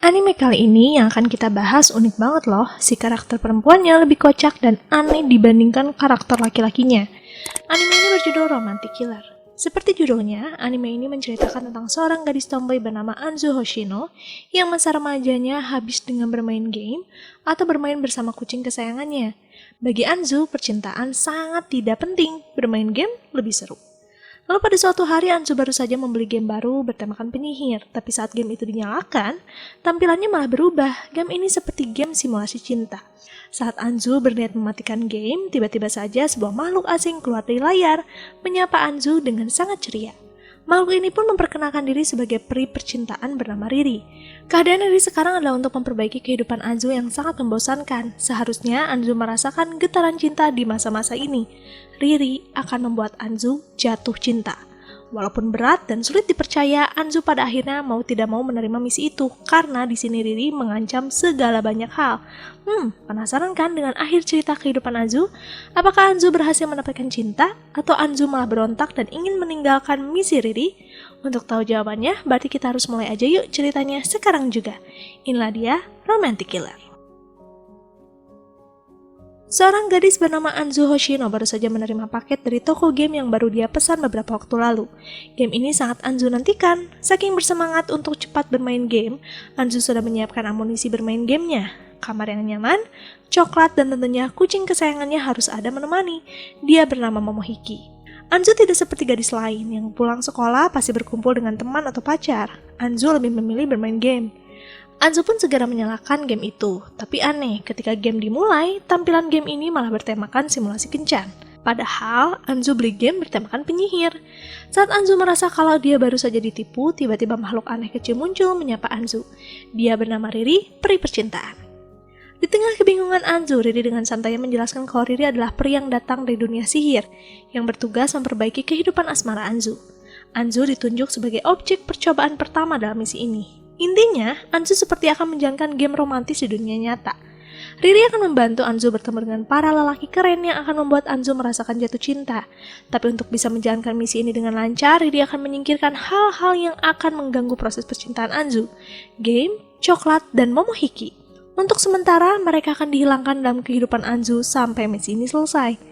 Anime kali ini yang akan kita bahas unik banget loh, si karakter perempuannya lebih kocak dan aneh dibandingkan karakter laki-lakinya. Anime ini berjudul Romantic Killer. Seperti judulnya, anime ini menceritakan tentang seorang gadis tomboy bernama Anzu Hoshino yang masa remajanya habis dengan bermain game atau bermain bersama kucing kesayangannya. Bagi Anzu, percintaan sangat tidak penting, bermain game lebih seru. Lalu pada suatu hari Anzu baru saja membeli game baru bertemakan penyihir, tapi saat game itu dinyalakan, tampilannya malah berubah. Game ini seperti game simulasi cinta. Saat Anzu berniat mematikan game, tiba-tiba saja sebuah makhluk asing keluar dari layar, menyapa Anzu dengan sangat ceria. Makhluk ini pun memperkenalkan diri sebagai peri percintaan bernama Riri. Keadaan Riri sekarang adalah untuk memperbaiki kehidupan Anzu yang sangat membosankan. Seharusnya Anzu merasakan getaran cinta di masa-masa ini. Riri akan membuat Anzu jatuh cinta. Walaupun berat dan sulit dipercaya, Anzu pada akhirnya mau tidak mau menerima misi itu karena di sini Riri mengancam segala banyak hal. Penasaran kan dengan akhir cerita kehidupan Anzu? Apakah Anzu berhasil mendapatkan cinta atau Anzu malah berontak dan ingin meninggalkan misi Riri? Untuk tahu jawabannya, berarti kita harus mulai aja yuk ceritanya sekarang juga. Inilah dia Romantic Killer. Seorang gadis bernama Anzu Hoshino baru saja menerima paket dari toko game yang baru dia pesan beberapa waktu lalu. Game ini sangat Anzu nantikan. Saking bersemangat untuk cepat bermain game, Anzu sudah menyiapkan amunisi bermain gamenya. Kamar yang nyaman, coklat, dan tentunya kucing kesayangannya harus ada menemani. Dia bernama Momohiki. Anzu tidak seperti gadis lain yang pulang sekolah pasti berkumpul dengan teman atau pacar. Anzu lebih memilih bermain game. Anzu pun segera menyalakan game itu, tapi aneh, ketika game dimulai, tampilan game ini malah bertemakan simulasi kencan. Padahal, Anzu beli game bertemakan penyihir. Saat Anzu merasa kalau dia baru saja ditipu, tiba-tiba makhluk aneh kecil muncul menyapa Anzu. Dia bernama Riri, peri percintaan. Di tengah kebingungan Anzu, Riri dengan santai menjelaskan kalau Riri adalah peri yang datang dari dunia sihir, yang bertugas memperbaiki kehidupan asmara Anzu. Anzu ditunjuk sebagai objek percobaan pertama dalam misi ini. Intinya, Anzu seperti akan menjalankan game romantis di dunia nyata. Riri akan membantu Anzu bertemu dengan para lelaki keren yang akan membuat Anzu merasakan jatuh cinta. Tapi untuk bisa menjalankan misi ini dengan lancar, Riri akan menyingkirkan hal-hal yang akan mengganggu proses percintaan Anzu. Game, coklat, dan Momohiki. Untuk sementara, mereka akan dihilangkan dalam kehidupan Anzu sampai misi ini selesai.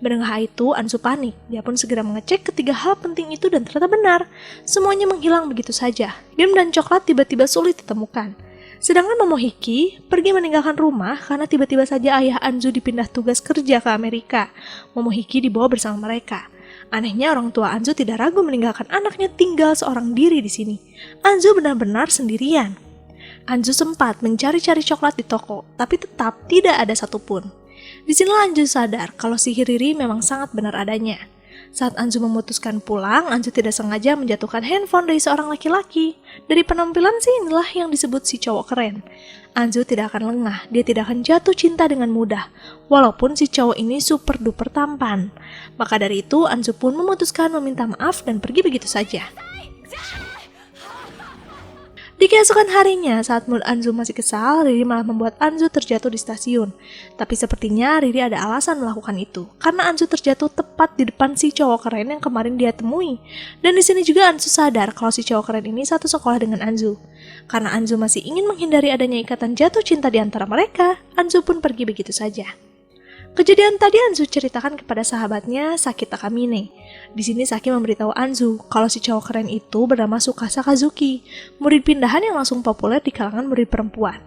Mendengar itu, Anzu panik. Dia pun segera mengecek ketiga hal penting itu dan ternyata benar. Semuanya menghilang begitu saja. Game dan coklat tiba-tiba sulit ditemukan. Sedangkan Momohiki pergi meninggalkan rumah karena tiba-tiba saja ayah Anzu dipindah tugas kerja ke Amerika. Momohiki dibawa bersama mereka. Anehnya orang tua Anzu tidak ragu meninggalkan anaknya tinggal seorang diri di sini. Anzu benar-benar sendirian. Anzu sempat mencari-cari coklat di toko, tapi tetap tidak ada satupun. Disinilah Anzu sadar kalau sihir Riri memang sangat benar adanya. Saat Anzu memutuskan pulang, Anzu tidak sengaja menjatuhkan handphone dari seorang laki-laki. Dari penampilan sih inilah yang disebut si cowok keren. Anzu tidak akan lengah, dia tidak akan jatuh cinta dengan mudah, walaupun si cowok ini super duper tampan. Maka dari itu, Anzu pun memutuskan meminta maaf dan pergi begitu saja. Di keesokan harinya, saat mood Anzu masih kesal, Riri malah membuat Anzu terjatuh di stasiun. Tapi sepertinya Riri ada alasan melakukan itu, karena Anzu terjatuh tepat di depan si cowok keren yang kemarin dia temui. Dan di sini juga Anzu sadar kalau si cowok keren ini satu sekolah dengan Anzu. Karena Anzu masih ingin menghindari adanya ikatan jatuh cinta di antara mereka, Anzu pun pergi begitu saja. Kejadian tadi Anzu ceritakan kepada sahabatnya Saki Takamine. Di sini Saki memberitahu Anzu kalau si cowok keren itu bernama Tsukasa Kazuki, murid pindahan yang langsung populer di kalangan murid perempuan.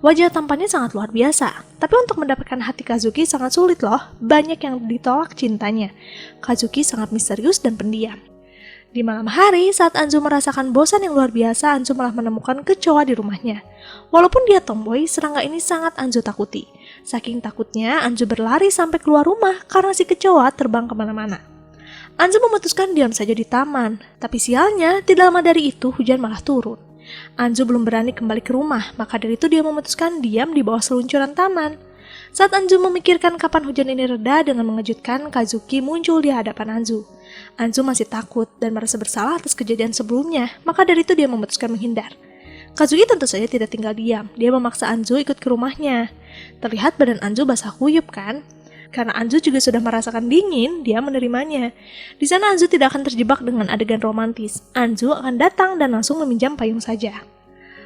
Wajah tampannya sangat luar biasa, tapi untuk mendapatkan hati Kazuki sangat sulit loh, banyak yang ditolak cintanya. Kazuki sangat misterius dan pendiam. Di malam hari, saat Anzu merasakan bosan yang luar biasa, Anzu malah menemukan kecoa di rumahnya. Walaupun dia tomboy, serangga ini sangat Anzu takuti. Saking takutnya, Anzu berlari sampai keluar rumah karena si kecoa terbang kemana-mana. Anzu memutuskan diam saja di taman, tapi sialnya, tidak lama dari itu hujan malah turun. Anzu belum berani kembali ke rumah, maka dari itu dia memutuskan diam di bawah seluncuran taman. Saat Anzu memikirkan kapan hujan ini reda, dengan mengejutkan Kazuki muncul di hadapan Anzu. Anzu masih takut dan merasa bersalah atas kejadian sebelumnya, maka dari itu dia memutuskan menghindar. Kazuki tentu saja tidak tinggal diam, dia memaksa Anzu ikut ke rumahnya. Terlihat badan Anzu basah kuyup kan? Karena Anzu juga sudah merasakan dingin, dia menerimanya. Di sana Anzu tidak akan terjebak dengan adegan romantis. Anzu akan datang dan langsung meminjam payung saja.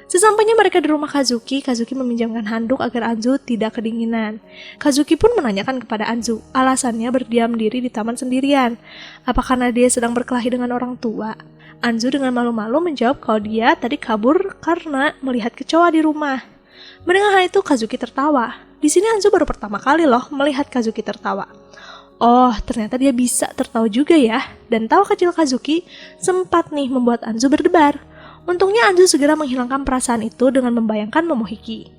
Sesampainya mereka di rumah Kazuki, Kazuki meminjamkan handuk agar Anzu tidak kedinginan. Kazuki pun menanyakan kepada Anzu, alasannya berdiam diri di taman sendirian. Apa karena dia sedang berkelahi dengan orang tua? Anzu dengan malu-malu menjawab kalau dia tadi kabur karena melihat kecoa di rumah. Mendengar hal itu, Kazuki tertawa. Di sini Anzu baru pertama kali loh melihat Kazuki tertawa. Oh, ternyata dia bisa tertawa juga ya. Dan tawa kecil Kazuki sempat nih membuat Anzu berdebar. Untungnya Anzu segera menghilangkan perasaan itu dengan membayangkan Momohiki.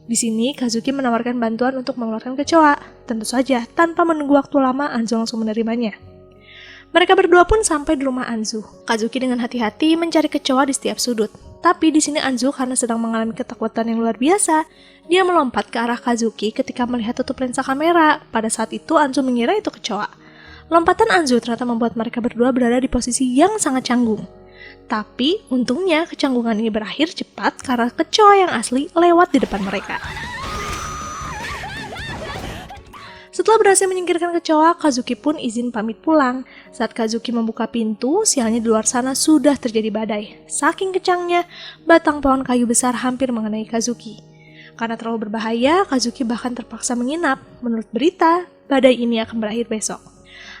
Di sini Kazuki menawarkan bantuan untuk mengeluarkan kecoa. Tentu saja, tanpa menunggu waktu lama, Anzu langsung menerimanya. Mereka berdua pun sampai di rumah Anzu. Kazuki dengan hati-hati mencari kecoa di setiap sudut. Tapi di sini Anzu karena sedang mengalami ketakutan yang luar biasa, dia melompat ke arah Kazuki ketika melihat tutup lensa kamera. Pada saat itu Anzu mengira itu kecoa. Lompatan Anzu ternyata membuat mereka berdua berada di posisi yang sangat canggung. Tapi untungnya kecanggungan ini berakhir cepat karena kecoa yang asli lewat di depan mereka. Setelah berhasil menyingkirkan kecoa, Kazuki pun izin pamit pulang. Saat Kazuki membuka pintu, sialnya di luar sana sudah terjadi badai. Saking kencangnya, batang pohon kayu besar hampir mengenai Kazuki. Karena terlalu berbahaya, Kazuki bahkan terpaksa menginap. Menurut berita, badai ini akan berakhir besok.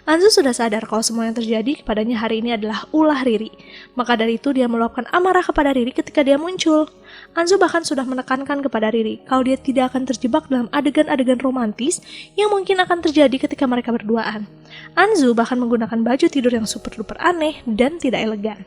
Anzu sudah sadar kalau semua yang terjadi kepadanya hari ini adalah ulah Riri. Maka dari itu dia meluapkan amarah kepada Riri ketika dia muncul. Anzu bahkan sudah menekankan kepada Riri kalau dia tidak akan terjebak dalam adegan-adegan romantis yang mungkin akan terjadi ketika mereka berduaan. Anzu bahkan menggunakan baju tidur yang super-duper aneh dan tidak elegan.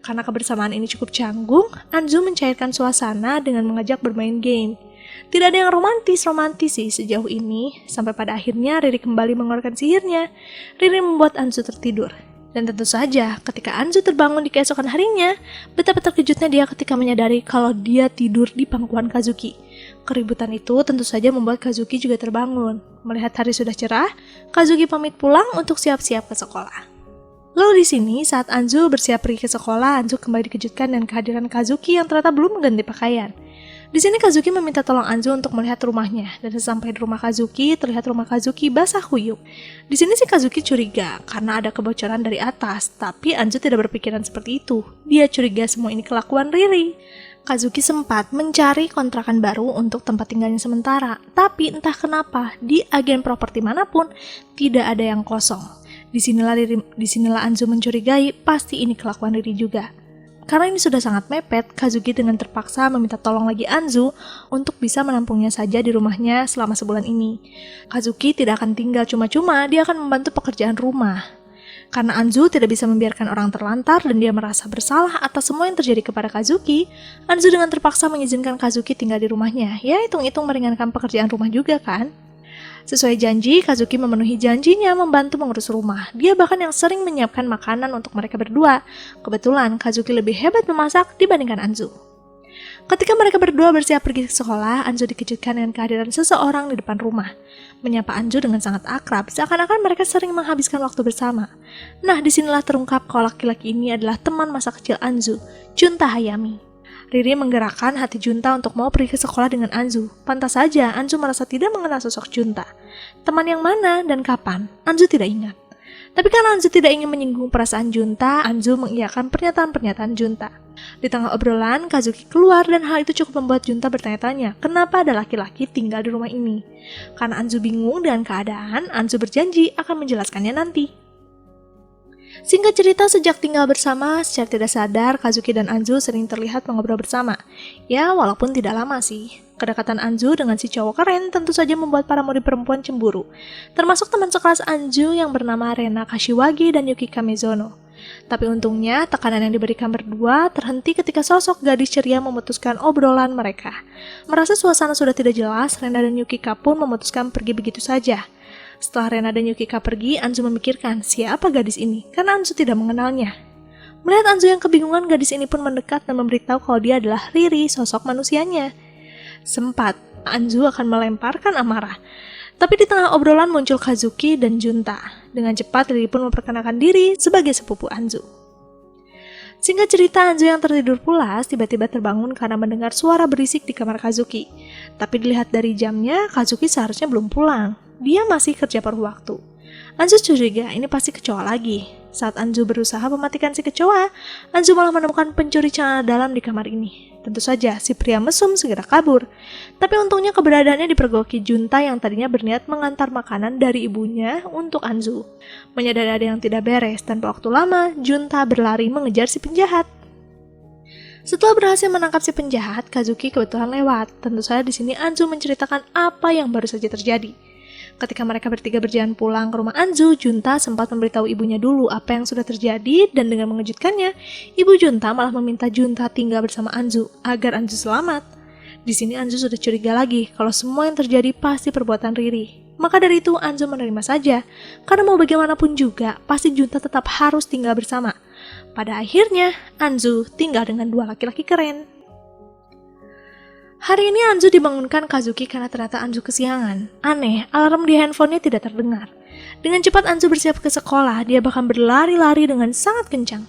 Karena kebersamaan ini cukup canggung, Anzu mencairkan suasana dengan mengajak bermain game. Tidak ada yang romantis sih sejauh ini, sampai pada akhirnya Riri kembali mengeluarkan sihirnya. Riri membuat Anzu tertidur. Dan tentu saja, ketika Anzu terbangun di keesokan harinya, betapa terkejutnya dia ketika menyadari kalau dia tidur di pangkuan Kazuki. Keributan itu tentu saja membuat Kazuki juga terbangun. Melihat hari sudah cerah, Kazuki pamit pulang untuk siap-siap ke sekolah. Lalu di sini, saat Anzu bersiap pergi ke sekolah, Anzu kembali dikejutkan dengan kehadiran Kazuki yang ternyata belum mengganti pakaian. Di sini Kazuki meminta tolong Anzu untuk melihat rumahnya, dan sesampai di rumah Kazuki, terlihat rumah Kazuki basah kuyup. Di sini si Kazuki curiga karena ada kebocoran dari atas, tapi Anzu tidak berpikiran seperti itu. Dia curiga semua ini kelakuan Riri. Kazuki sempat mencari kontrakan baru untuk tempat tinggalnya sementara, tapi entah kenapa di agen properti manapun tidak ada yang kosong. Disinilah Anzu mencurigai pasti ini kelakuan Riri juga. Karena ini sudah sangat mepet, Kazuki dengan terpaksa meminta tolong lagi Anzu untuk bisa menampungnya saja di rumahnya selama sebulan ini. Kazuki tidak akan tinggal cuma-cuma, dia akan membantu pekerjaan rumah. Karena Anzu tidak bisa membiarkan orang terlantar dan dia merasa bersalah atas semua yang terjadi kepada Kazuki, Anzu dengan terpaksa mengizinkan Kazuki tinggal di rumahnya. Ya, hitung-hitung meringankan pekerjaan rumah juga kan? Sesuai janji, Kazuki memenuhi janjinya membantu mengurus rumah. Dia bahkan yang sering menyiapkan makanan untuk mereka berdua. Kebetulan, Kazuki lebih hebat memasak dibandingkan Anzu. Ketika mereka berdua bersiap pergi ke sekolah, Anzu dikejutkan dengan kehadiran seseorang di depan rumah. Menyapa Anzu dengan sangat akrab, seakan-akan mereka sering menghabiskan waktu bersama. Nah, disinilah terungkap kalau laki-laki ini adalah teman masa kecil Anzu, Junta Hayami. Riri menggerakkan hati Junta untuk mau pergi ke sekolah dengan Anzu. Pantas saja, Anzu merasa tidak mengenal sosok Junta. Teman yang mana dan kapan, Anzu tidak ingat. Tapi karena Anzu tidak ingin menyinggung perasaan Junta, Anzu mengiyakan pernyataan-pernyataan Junta. Di tengah obrolan, Kazuki keluar dan hal itu cukup membuat Junta bertanya-tanya kenapa ada laki-laki tinggal di rumah ini. Karena Anzu bingung dengan keadaan, Anzu berjanji akan menjelaskannya nanti. Singkat cerita, sejak tinggal bersama, secara tidak sadar, Kazuki dan Anzu sering terlihat mengobrol bersama. Ya, walaupun tidak lama sih. Kedekatan Anzu dengan si cowok keren tentu saja membuat para murid perempuan cemburu. Termasuk teman sekelas Anzu yang bernama Rena Kashiwagi dan Yukika Mizono. Tapi untungnya, tekanan yang diberikan berdua terhenti ketika sosok gadis ceria memutuskan obrolan mereka. Merasa suasana sudah tidak jelas, Rena dan Yukika pun memutuskan pergi begitu saja. Setelah Rena dan Yukika pergi, Anzu memikirkan siapa gadis ini, karena Anzu tidak mengenalnya. Melihat Anzu yang kebingungan, gadis ini pun mendekat dan memberitahu kalau dia adalah Riri, sosok manusianya. Sempat, Anzu akan melemparkan amarah. Tapi di tengah obrolan muncul Kazuki dan Junta. Dengan cepat, Riri pun memperkenalkan diri sebagai sepupu Anzu. Singkat cerita, Anzu yang tertidur pulas tiba-tiba terbangun karena mendengar suara berisik di kamar Kazuki. Tapi dilihat dari jamnya, Kazuki seharusnya belum pulang. Dia masih kerja paruh waktu. Anzu curiga ini pasti kecoa lagi. Saat Anzu berusaha mematikan si kecoa, Anzu malah menemukan pencuri celana dalam di kamar ini. Tentu saja, si pria mesum segera kabur. Tapi untungnya keberadaannya dipergoki Junta yang tadinya berniat mengantar makanan dari ibunya untuk Anzu. Menyadari ada yang tidak beres, tanpa waktu lama, Junta berlari mengejar si penjahat. Setelah berhasil menangkap si penjahat, Kazuki kebetulan lewat. Tentu saja di sini Anzu menceritakan apa yang baru saja terjadi. Ketika mereka bertiga berjalan pulang ke rumah Anzu, Junta sempat memberitahu ibunya dulu apa yang sudah terjadi dan dengan mengejutkannya, ibu Junta malah meminta Junta tinggal bersama Anzu agar Anzu selamat. Di sini Anzu sudah curiga lagi kalau semua yang terjadi pasti perbuatan Riri. Maka dari itu Anzu menerima saja, karena mau bagaimanapun juga pasti Junta tetap harus tinggal bersama. Pada akhirnya, Anzu tinggal dengan dua laki-laki keren. Hari ini Anzu dibangunkan Kazuki karena ternyata Anzu kesiangan. Aneh, alarm di handphonenya tidak terdengar. Dengan cepat Anzu bersiap ke sekolah, dia bahkan berlari-lari dengan sangat kencang.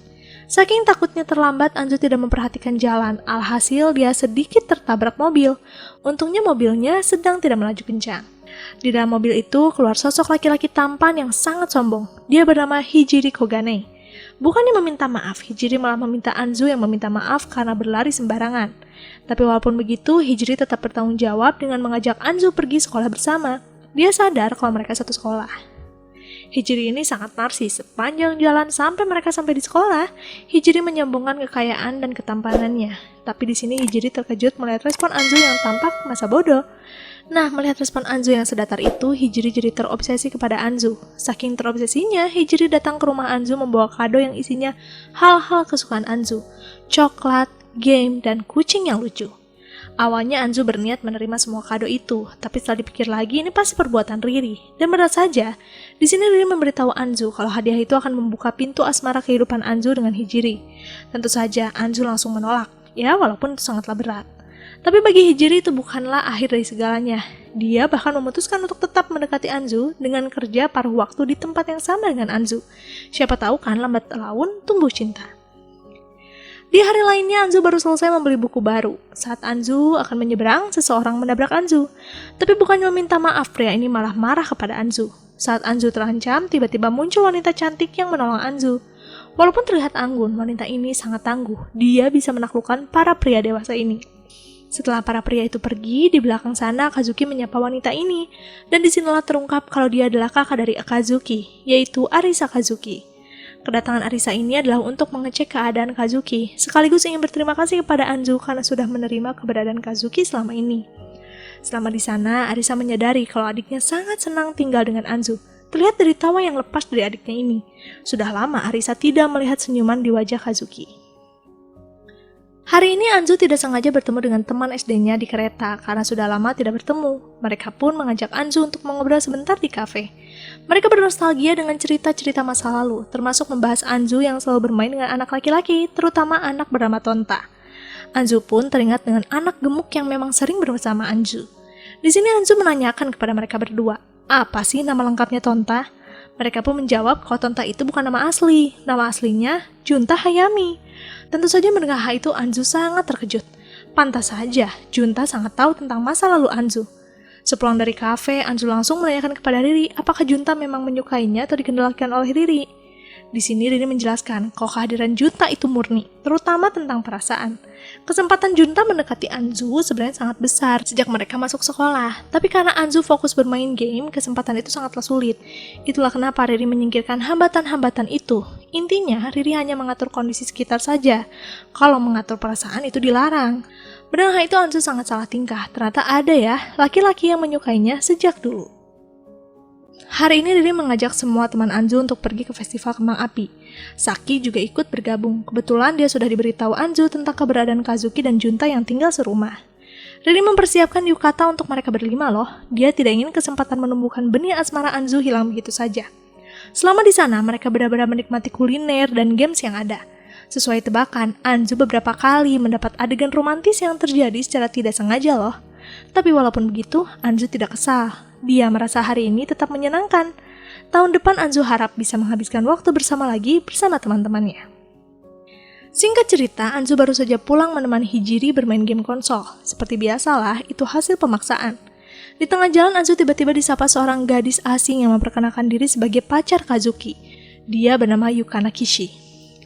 Saking takutnya terlambat, Anzu tidak memperhatikan jalan, alhasil dia sedikit tertabrak mobil. Untungnya mobilnya sedang tidak melaju kencang. Di dalam mobil itu keluar sosok laki-laki tampan yang sangat sombong. Dia bernama Hijiri Kogane. Bukannya meminta maaf, Hijiri malah meminta Anzu yang meminta maaf karena berlari sembarangan. Tapi walaupun begitu, Hijiri tetap bertanggung jawab dengan mengajak Anzu pergi sekolah bersama. Dia sadar kalau mereka satu sekolah. Hijiri ini sangat narsis. Sepanjang jalan sampai mereka sampai di sekolah, Hijiri menyombongkan kekayaan dan ketampanannya. Tapi di sini Hijiri terkejut melihat respon Anzu yang tampak masa bodoh. Nah, melihat respon Anzu yang sedatar itu, Hijiri jadi terobsesi kepada Anzu. Saking terobsesinya, Hijiri datang ke rumah Anzu membawa kado yang isinya hal-hal kesukaan Anzu. Coklat, game, dan kucing yang lucu. Awalnya Anzu berniat menerima semua kado itu, tapi setelah dipikir lagi ini pasti perbuatan Riri. Dan benar saja, di sini Riri memberitahu Anzu kalau hadiah itu akan membuka pintu asmara kehidupan Anzu dengan Hijiri. Tentu saja Anzu langsung menolak, ya walaupun itu sangatlah berat. Tapi bagi Hijiri itu bukanlah akhir dari segalanya. Dia bahkan memutuskan untuk tetap mendekati Anzu dengan kerja paruh waktu di tempat yang sama dengan Anzu. Siapa tahu kan lambat laun tumbuh cinta. Di hari lainnya Anzu baru selesai membeli buku baru. Saat Anzu akan menyeberang, seseorang menabrak Anzu. Tapi bukannya meminta maaf, pria ini malah marah kepada Anzu. Saat Anzu terancam, tiba-tiba muncul wanita cantik yang menolong Anzu. Walaupun terlihat anggun, wanita ini sangat tangguh. Dia bisa menaklukkan para pria dewasa ini. Setelah para pria itu pergi, di belakang sana Kazuki menyapa wanita ini. Dan disinilah terungkap kalau dia adalah kakak dari Kazuki, yaitu Arisa Kazuki. Kedatangan Arisa ini adalah untuk mengecek keadaan Kazuki, sekaligus ingin berterima kasih kepada Anzu karena sudah menerima keberadaan Kazuki selama ini. Selama di sana, Arisa menyadari kalau adiknya sangat senang tinggal dengan Anzu. Terlihat dari tawa yang lepas dari adiknya ini. Sudah lama Arisa tidak melihat senyuman di wajah Kazuki. Hari ini Anzu tidak sengaja bertemu dengan teman SD-nya di kereta karena sudah lama tidak bertemu. Mereka pun mengajak Anzu untuk mengobrol sebentar di kafe. Mereka bernostalgia dengan cerita-cerita masa lalu, termasuk membahas Anzu yang selalu bermain dengan anak laki-laki, terutama anak bernama Tonta. Anzu pun teringat dengan anak gemuk yang memang sering bersama Anzu. Di sini Anzu menanyakan kepada mereka berdua, apa sih nama lengkapnya Tonta? Mereka pun menjawab kalau Tonta itu bukan nama asli. Nama aslinya Junta Hayami. Tentu saja mendengar hal itu Anzu sangat terkejut. Pantas saja, Junta sangat tahu tentang masa lalu Anzu. Sepulang dari kafe, Anzu langsung menanyakan kepada Riri apakah Junta memang menyukainya atau dikendalikan oleh Riri. Di sini Riri menjelaskan kalau kehadiran Junta itu murni, terutama tentang perasaan. Kesempatan Junta mendekati Anzu sebenarnya sangat besar sejak mereka masuk sekolah. Tapi karena Anzu fokus bermain game, kesempatan itu sangatlah sulit. Itulah kenapa Riri menyingkirkan hambatan-hambatan itu. Intinya, Riri hanya mengatur kondisi sekitar saja. Kalau mengatur perasaan itu dilarang. Mendengar itu Anzu sangat salah tingkah. Ternyata ada ya, laki-laki yang menyukainya sejak dulu. Hari ini Riri mengajak semua teman Anzu untuk pergi ke festival kembang api. Saki juga ikut bergabung. Kebetulan dia sudah diberitahu Anzu tentang keberadaan Kazuki dan Junta yang tinggal serumah. Riri mempersiapkan yukata untuk mereka berlima loh. Dia tidak ingin kesempatan menumbuhkan benih asmara Anzu hilang begitu saja. Selama di sana, mereka benar-benar menikmati kuliner dan games yang ada. Sesuai tebakan, Anzu beberapa kali mendapat adegan romantis yang terjadi secara tidak sengaja loh. Tapi walaupun begitu, Anzu tidak kesal. Dia merasa hari ini tetap menyenangkan. Tahun depan Anzu harap bisa menghabiskan waktu bersama lagi bersama teman-temannya. Singkat cerita, Anzu baru saja pulang menemani Hijiri bermain game konsol. Seperti biasalah, itu hasil pemaksaan. Di tengah jalan, Anzu tiba-tiba disapa seorang gadis asing yang memperkenalkan diri sebagai pacar Kazuki. Dia bernama Yukana Kishi.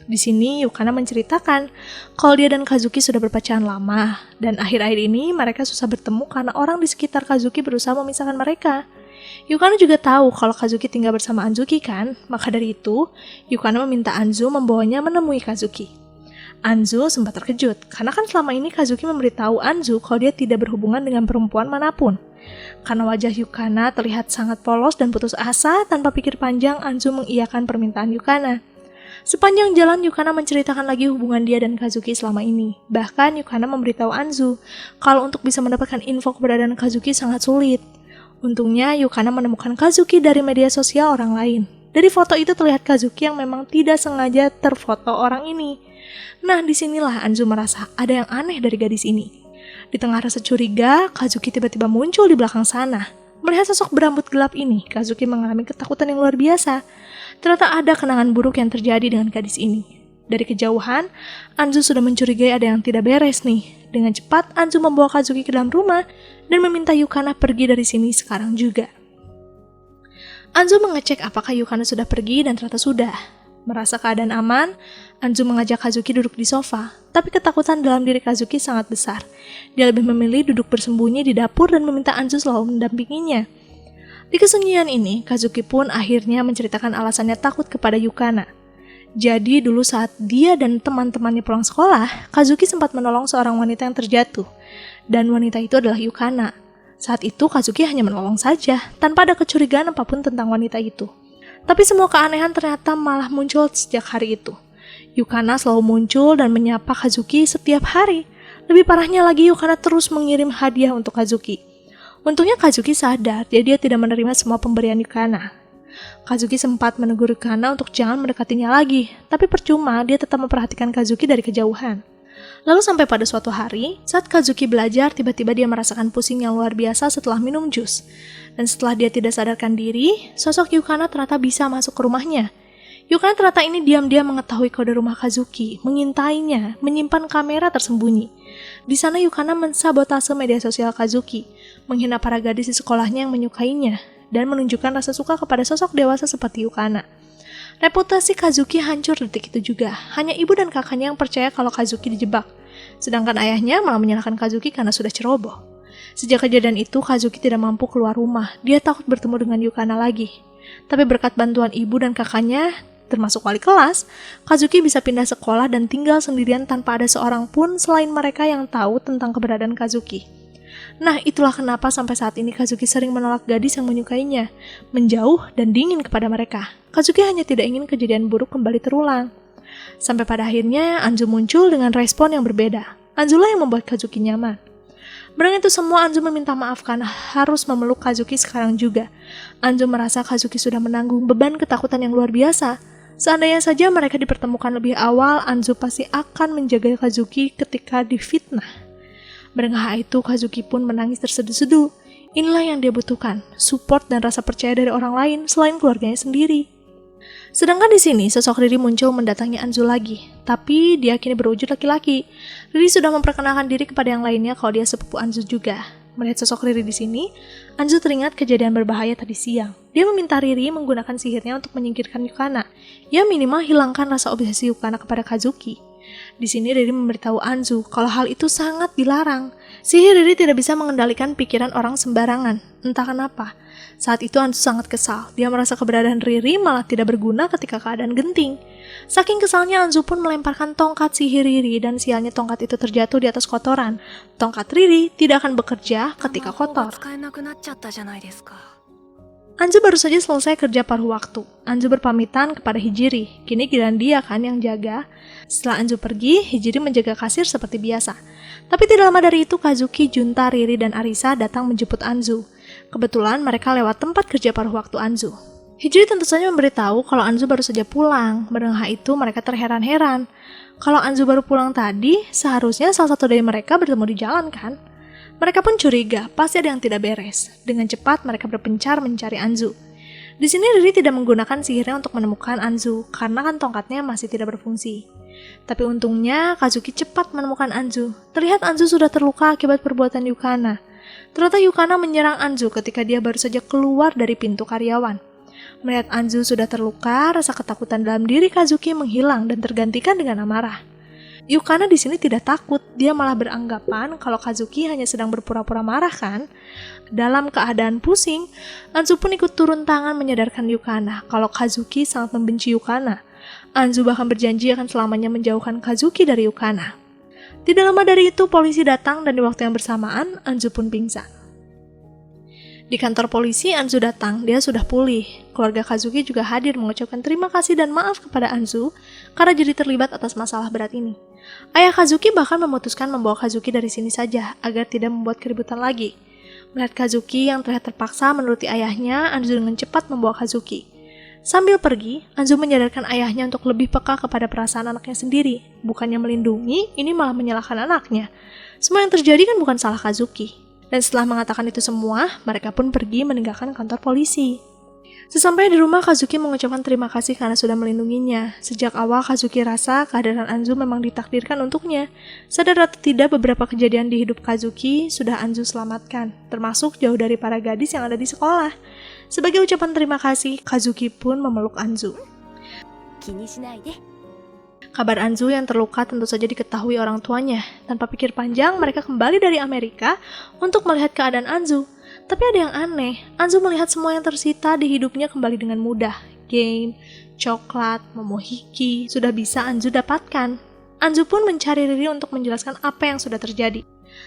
Di sini Yukana menceritakan kalau dia dan Kazuki sudah berpacaran lama, dan akhir-akhir ini mereka susah bertemu karena orang di sekitar Kazuki berusaha memisahkan mereka. Yukana juga tahu kalau Kazuki tinggal bersama Anzuki kan, maka dari itu Yukana meminta Anzu membawanya menemui Kazuki. Anzu sempat terkejut, karena kan selama ini Kazuki memberitahu Anzu kalau dia tidak berhubungan dengan perempuan manapun. Karena wajah Yukana terlihat sangat polos dan putus asa, tanpa pikir panjang Anzu mengiyakan permintaan Yukana. Sepanjang jalan Yukana menceritakan lagi hubungan dia dan Kazuki selama ini. Bahkan Yukana memberitahu Anzu kalau untuk bisa mendapatkan info keberadaan Kazuki sangat sulit. Untungnya Yukana menemukan Kazuki dari media sosial orang lain. Dari foto itu terlihat Kazuki yang memang tidak sengaja terfoto orang ini. Nah, disinilah Anzu merasa ada yang aneh dari gadis ini. Di tengah rasa curiga, Kazuki tiba-tiba muncul di belakang sana. Melihat sosok berambut gelap ini, Kazuki mengalami ketakutan yang luar biasa. Ternyata ada kenangan buruk yang terjadi dengan gadis ini. Dari kejauhan, Anzu sudah mencurigai ada yang tidak beres nih. Dengan cepat, Anzu membawa Kazuki ke dalam rumah dan meminta Yukana pergi dari sini sekarang juga. Anzu mengecek apakah Yukana sudah pergi dan ternyata sudah. Merasa keadaan aman, Anzu mengajak Kazuki duduk di sofa, tapi ketakutan dalam diri Kazuki sangat besar. Dia lebih memilih duduk bersembunyi di dapur dan meminta Anzu selalu mendampinginya. Di kesunyian ini, Kazuki pun akhirnya menceritakan alasannya takut kepada Yukana. Jadi dulu saat dia dan teman-temannya pulang sekolah, Kazuki sempat menolong seorang wanita yang terjatuh. Dan wanita itu adalah Yukana. Saat itu Kazuki hanya menolong saja, tanpa ada kecurigaan apapun tentang wanita itu. Tapi semua keanehan ternyata malah muncul sejak hari itu. Yukana selalu muncul dan menyapa Kazuki setiap hari. Lebih parahnya lagi, Yukana terus mengirim hadiah untuk Kazuki. Untungnya Kazuki sadar dia tidak menerima semua pemberian Yukana. Kazuki sempat menegur Yukana untuk jangan mendekatinya lagi, tapi percuma, dia tetap memperhatikan Kazuki dari kejauhan. Lalu sampai pada suatu hari, saat Kazuki belajar, tiba-tiba dia merasakan pusing yang luar biasa setelah minum jus. Dan setelah dia tidak sadarkan diri, sosok Yukana ternyata bisa masuk ke rumahnya. Yukana ternyata ini diam-diam mengetahui kode rumah Kazuki, mengintainya, menyimpan kamera tersembunyi. Di sana Yukana mensabotase media sosial Kazuki, menghina para gadis di sekolahnya yang menyukainya, dan menunjukkan rasa suka kepada sosok dewasa seperti Yukana. Reputasi Kazuki hancur detik itu juga, hanya ibu dan kakaknya yang percaya kalau Kazuki dijebak, sedangkan ayahnya malah menyalahkan Kazuki karena sudah ceroboh. Sejak kejadian itu, Kazuki tidak mampu keluar rumah, dia takut bertemu dengan Yukana lagi. Tapi berkat bantuan ibu dan kakaknya, termasuk wali kelas, Kazuki bisa pindah sekolah dan tinggal sendirian tanpa ada seorang pun selain mereka yang tahu tentang keberadaan Kazuki. Nah, itulah kenapa sampai saat ini Kazuki sering menolak gadis yang menyukainya, menjauh dan dingin kepada mereka. Kazuki hanya tidak ingin kejadian buruk kembali terulang. Sampai pada akhirnya, Anzu muncul dengan respon yang berbeda. Anzulah yang membuat Kazuki nyaman. Berang itu semua, Anzu meminta maaf karena harus memeluk Kazuki sekarang juga. Anzu merasa Kazuki sudah menanggung beban ketakutan yang luar biasa. Seandainya saja mereka dipertemukan lebih awal, Anzu pasti akan menjaga Kazuki ketika difitnah. Mendengar itu, Kazuki pun menangis terseduh-seduh. Inilah yang dia butuhkan, support dan rasa percaya dari orang lain selain keluarganya sendiri. Sedangkan di sini, sosok Riri muncul mendatangi Anzu lagi, tapi dia kini berwujud laki-laki. Riri sudah memperkenalkan diri kepada yang lainnya kalau dia sepupu Anzu juga. Melihat sosok Riri di sini, Anzu teringat kejadian berbahaya tadi siang. Dia meminta Riri menggunakan sihirnya untuk menyingkirkan Yukana. Ya minimal hilangkan rasa obsesi Yukana kepada Kazuki. Di sini Riri memberitahu Anzu kalau hal itu sangat dilarang. Sihir Riri tidak bisa mengendalikan pikiran orang sembarangan. Entah kenapa. Saat itu Anzu sangat kesal. Dia merasa keberadaan Riri malah tidak berguna ketika keadaan genting. Saking kesalnya, Anzu pun melemparkan tongkat sihir Riri dan sialnya tongkat itu terjatuh di atas kotoran. Tongkat Riri tidak akan bekerja ketika kotor. Anzu baru saja selesai kerja paruh waktu. Anzu berpamitan kepada Hijiri. Kini giliran dia kan yang jaga. Setelah Anzu pergi, Hijiri menjaga kasir seperti biasa. Tapi tidak lama dari itu, Kazuki, Junta, Riri, dan Arisa datang menjemput Anzu. Kebetulan mereka lewat tempat kerja paruh waktu Anzu. Hijiri tentu saja memberitahu kalau Anzu baru saja pulang. Mendengar itu mereka terheran-heran. Kalau Anzu baru pulang tadi, seharusnya salah satu dari mereka bertemu di jalan kan? Mereka pun curiga, pasti ada yang tidak beres. Dengan cepat mereka berpencar mencari Anzu. Di sini Riri tidak menggunakan sihirnya untuk menemukan Anzu, karena kan tongkatnya masih tidak berfungsi. Tapi untungnya Kazuki cepat menemukan Anzu. Terlihat Anzu sudah terluka akibat perbuatan Yukana. Ternyata Yukana menyerang Anzu ketika dia baru saja keluar dari pintu karyawan. Melihat Anzu sudah terluka, rasa ketakutan dalam diri Kazuki menghilang dan tergantikan dengan amarah. Yukana di sini tidak takut, dia malah beranggapan kalau Kazuki hanya sedang berpura-pura marah kan. Dalam keadaan pusing, Anzu pun ikut turun tangan menyadarkan Yukana kalau Kazuki sangat membenci Yukana. Anzu bahkan berjanji akan selamanya menjauhkan Kazuki dari Yukana. Tidak lama dari itu, polisi datang dan di waktu yang bersamaan, Anzu pun pingsan. Di kantor polisi, Anzu datang, dia sudah pulih. Keluarga Kazuki juga hadir mengucapkan terima kasih dan maaf kepada Anzu karena jadi terlibat atas masalah berat ini. Ayah Kazuki bahkan memutuskan membawa Kazuki dari sini saja agar tidak membuat keributan lagi. Melihat Kazuki yang terlihat terpaksa menuruti ayahnya, Anzu dengan cepat membawa Kazuki. Sambil pergi, Anzu menyadarkan ayahnya untuk lebih peka kepada perasaan anaknya sendiri. Bukannya melindungi, ini malah menyalahkan anaknya. Semua yang terjadi kan bukan salah Kazuki. Dan setelah mengatakan itu semua, mereka pun pergi meninggalkan kantor polisi. Sesampainya di rumah, Kazuki mengucapkan terima kasih karena sudah melindunginya. Sejak awal, Kazuki rasa kehadiran Anzu memang ditakdirkan untuknya. Sadar atau tidak, beberapa kejadian di hidup Kazuki sudah Anzu selamatkan, termasuk jauh dari para gadis yang ada di sekolah. Sebagai ucapan terima kasih, Kazuki pun memeluk Anzu. Kabar Anzu yang terluka tentu saja diketahui orang tuanya. Tanpa pikir panjang, mereka kembali dari Amerika untuk melihat keadaan Anzu. Tapi ada yang aneh, Anzu melihat semua yang tersita di hidupnya kembali dengan mudah. Game, coklat, momohiki, sudah bisa Anzu dapatkan. Anzu pun mencari Riri untuk menjelaskan apa yang sudah terjadi.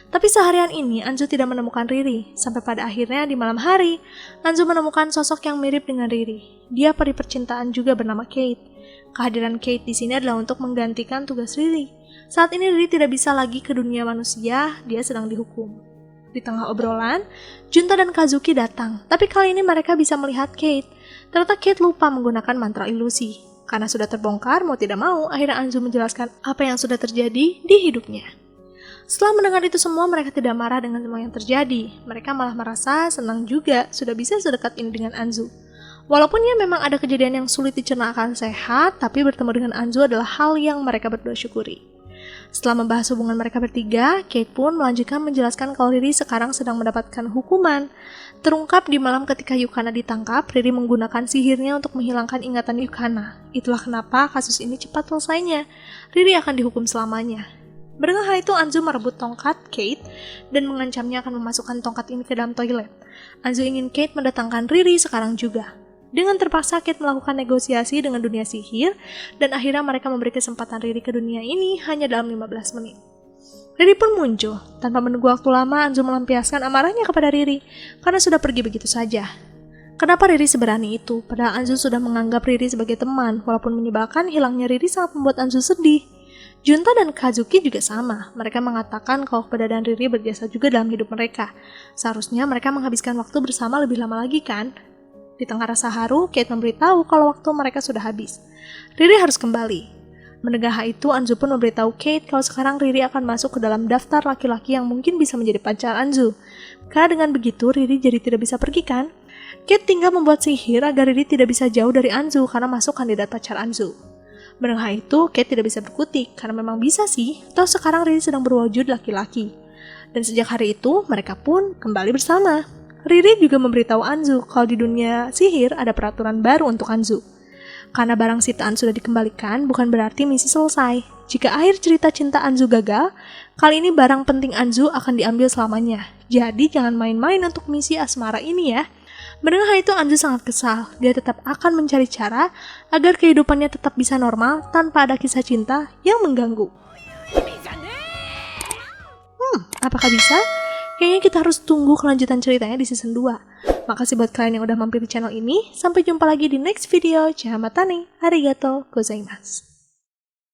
Tapi seharian ini, Anzu tidak menemukan Riri. Sampai pada akhirnya di malam hari, Anzu menemukan sosok yang mirip dengan Riri. Dia peri percintaan juga bernama Kate. Kehadiran Kate di sini adalah untuk menggantikan tugas Riri. Saat ini Riri tidak bisa lagi ke dunia manusia, dia sedang dihukum. Di tengah obrolan, Junta dan Kazuki datang, tapi kali ini mereka bisa melihat Kate. Ternyata Kate lupa menggunakan mantra ilusi. Karena sudah terbongkar, mau tidak mau, akhirnya Anzu menjelaskan apa yang sudah terjadi di hidupnya. Setelah mendengar itu semua, mereka tidak marah dengan semua yang terjadi. Mereka malah merasa senang juga sudah bisa sedekat ini dengan Anzu. Walaupun ya memang ada kejadian yang sulit dicerna akan sehat, tapi bertemu dengan Anzu adalah hal yang mereka berdua syukuri. Setelah membahas hubungan mereka bertiga, Kate pun melanjutkan menjelaskan kalau Riri sekarang sedang mendapatkan hukuman. Terungkap di malam ketika Yukana ditangkap, Riri menggunakan sihirnya untuk menghilangkan ingatan Yukana. Itulah kenapa kasus ini cepat selesainya. Riri akan dihukum selamanya. Mendengar hal itu, Anzu merebut tongkat Kate dan mengancamnya akan memasukkan tongkat ini ke dalam toilet. Anzu ingin Kate mendatangkan Riri sekarang juga. Dengan terpaksa, Kate melakukan negosiasi dengan dunia sihir, dan akhirnya mereka memberi kesempatan Riri ke dunia ini hanya dalam 15 menit. Riri pun muncul. Tanpa menunggu waktu lama, Anzu melampiaskan amarahnya kepada Riri, karena sudah pergi begitu saja. Kenapa Riri seberani itu? Padahal Anzu sudah menganggap Riri sebagai teman, walaupun menyebalkan, hilangnya Riri sangat membuat Anzu sedih. Junta dan Kazuki juga sama. Mereka mengatakan kalau keberadaan Riri berjasa juga dalam hidup mereka. Seharusnya mereka menghabiskan waktu bersama lebih lama lagi kan? Di tengah rasa haru, Kate memberitahu kalau waktu mereka sudah habis. Riri harus kembali. Mendengar hal itu, Anzu pun memberitahu Kate kalau sekarang Riri akan masuk ke dalam daftar laki-laki yang mungkin bisa menjadi pacar Anzu. Karena dengan begitu, Riri jadi tidak bisa pergi kan? Kate tinggal membuat sihir agar Riri tidak bisa jauh dari Anzu karena masuk kandidat pacar Anzu. Mendengar hal itu, Kate tidak bisa berkutik karena memang bisa sih, toh sekarang Riri sedang berwujud laki-laki. Dan sejak hari itu, mereka pun kembali bersama. Riri juga memberitahu Anzu kalau di dunia sihir ada peraturan baru untuk Anzu. Karena barang sitaan sudah dikembalikan, bukan berarti misi selesai. Jika akhir cerita cinta Anzu gagal, kali ini barang penting Anzu akan diambil selamanya. Jadi jangan main-main untuk misi asmara ini ya. Mendengar hal itu, Anzu sangat kesal. Dia tetap akan mencari cara agar kehidupannya tetap bisa normal tanpa ada kisah cinta yang mengganggu. Apakah bisa? Kayaknya kita harus tunggu kelanjutan ceritanya di season 2. Makasih buat kalian yang udah mampir di channel ini. Sampai jumpa lagi di next video. Jahamatane, arigato gozaimasu.